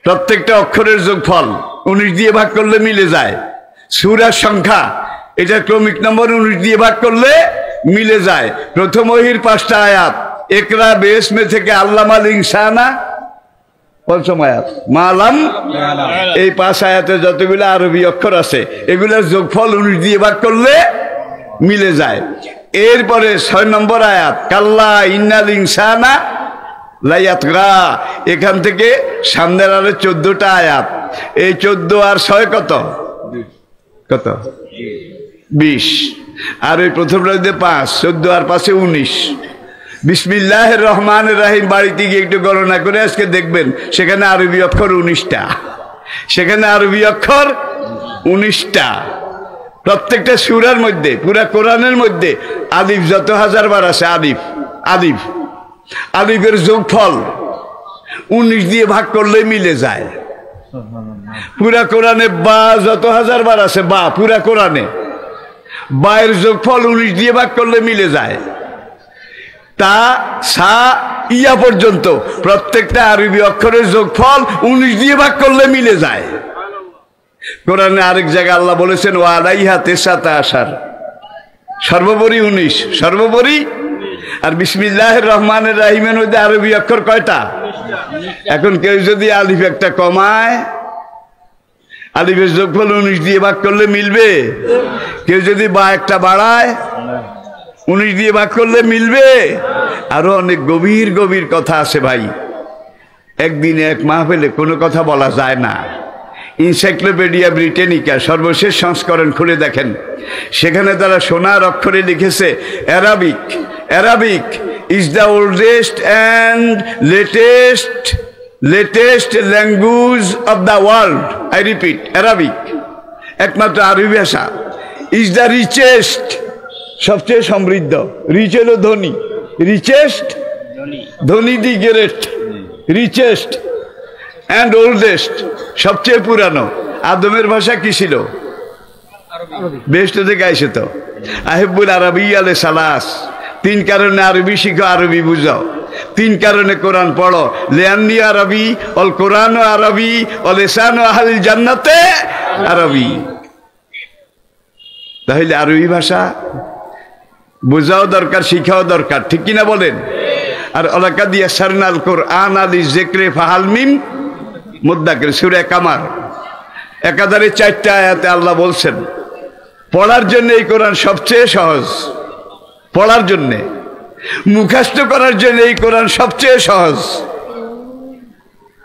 প্রত্যেকটা অক্ষরের যোগফল 19 দিয়ে ভাগ করলে মিলে যায়। সূরার সংখ্যা এটা ক্রমিক নম্বর 19 দিয়ে ভাগ করলে মিলে যায়। প্রথম ওহীর 5টা আয়াত, ইকরা বিসমি থেকে আল্লামাল ইনসানা, পঞ্চম আয়াত মালাম। এই 5 আয়াতে যতগুলো আরবি অক্ষর আছে এগুলোর যোগফল 19 দিয়ে ভাগ করলে মিলে যায়। এরপরে 6 নম্বর আয়াত কাল্লা ইন্নাল ইনসানা লায়াতগা, এখান থেকে সামনের আরো 14টা আয়াত। এই 14 আর 6 কত? কত? 20। আর ওই প্রথম রাতে 5, 14 আর 5 19। বিসমিল্লাহির রহমানির রহিম বাড়িতে গিয়ে একটু গণনা করে আজকে দেখবেন সেখানে আরবি অক্ষর 19টা, সেখানে আরবি অক্ষর 19টা। প্রত্যেকটা সূরার মধ্যে, পুরা কোরআনের মধ্যে আলিফ যত হাজারবার আছে, আলিফ আলিফ আলিফের যোগফল 19 দিয়ে ভাগ করলে মিলে যায়। পুরা কোরআনে বা যত হাজারবার আছে, বা পুরা কোরআনে বায়ের যোগফল 19 দিয়ে ভাগ করলে মিলে যায়। তা সা ইয়া পর্যন্ত প্রত্যেকটা আরবি অক্ষরের যোগফল 19 দিয়ে ভাগ করলে মিলে যায়। কোরআনে আরেক জায়গায় আল্লাহ বলেছেন ওয়া আলাইহা তিসআতা আশার, সর্বোপরি 19, সর্বোপরি। আর বিসমিল্লাহির রহমানির রহিমের মধ্যে আরবি অক্ষর কয়টা? এখন কেউ যদি আলিফ একটা কমায়, আলিফের যোগফল 19 দিয়ে ভাগ করলে মিলবে? কেউ যদি বা একটা বাড়ায় 19 দিয়ে ভাগ করলে মিলবে? আরো অনেক গভীর গভীর কথা আছে ভাই। একদিনে এক মাহফিলে কোনো কথা বলা যায় না। এনসাইক্লোপিডিয়া ব্রিটানিকা সর্বশেষ সংস্করণ খুলে দেখেন, সেখানে তারা সোনার অক্ষরে লিখেছে Arabic, Arabic is the oldest and latest language of the world. I repeat, Arabic একমাত্র আরবি ভাষা। ইজ দ্য রিচেস্ট, সবচেয়ে সমৃদ্ধ। রিচ হলো ধনী, রিচেস্ট ধনী, দি গ্রেট, রিচেস্ট অ্যান্ড ওল্ডেস্ট সবচেয়ে পুরানো। আদমের ভাষা কি ছিল? বেহেশত থেকে আইসে তো। আহিবুল আরবি আলে সালাস, 3 কারণে আরবি শিখো, আরবি বুঝাও। 3 কারণে কোরআন পড়ো, লিআন্নি আরবি অল কোরআন আরবি অল লিসান আহলিল জান্নাতে আরবি। তাহলে আরবি ভাষা বোঝাও দরকার, শিখাও দরকার, ঠিক কিনা বলেন? আর আলাকাদ ইয়াসসারনাল কোরআন লিযিকরি ফাহাল মিন মুদ্দাকির, সূরা কামার 4টা আয়াতে আল্লাহ বলছেন পড়ার জন্য এই কোরআন সবচেয়ে সহজ। পড়ার জন্য, মুখস্থ করার জন্য এই কোরআন সবচেয়ে সহজ।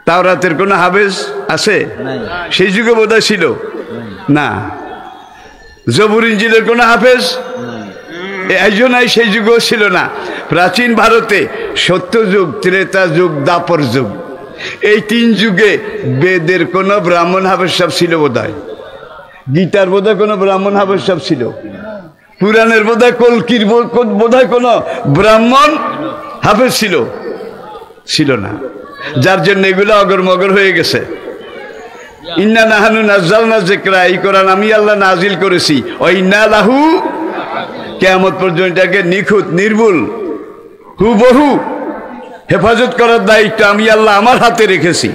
তাওরাতের কোনো হাফেজ আছে? সেই যুগে বোধহয় ছিল না। জবুর ইনজিলের কোনো হাফেজ একজনই সেই যুগও ছিল না। প্রাচীন ভারতে সত্যযুগ, ত্রেতা যুগ, দাপর যুগ, এই 3 যুগে বেদের কোনো ব্রাহ্মণ হাফেজ সাহেব ছিল বোধহয়। গীতার বোধহয় কোনো ব্রাহ্মণ হাফেজ সাহেব ছিল। পুরাণের বোধহয় কলকির বোধহয় কোনো ব্রাহ্মণ হাফেজ ছিল না। যার জন্য এগুলো অগরমগর হয়ে গেছে। ইন্না নাহানু নাযালনা যিকরা, এই কোরআন আমি আল্লাহ নাজিল করেছি। ও ইন্না লাহু, কিয়ামত পর্যন্ত এটাকে নিখুঁত, নির্ভুল, হুবহু হেফাজত করার দায়িত্ব আমি আল্লাহ আমার হাতে রেখেছি।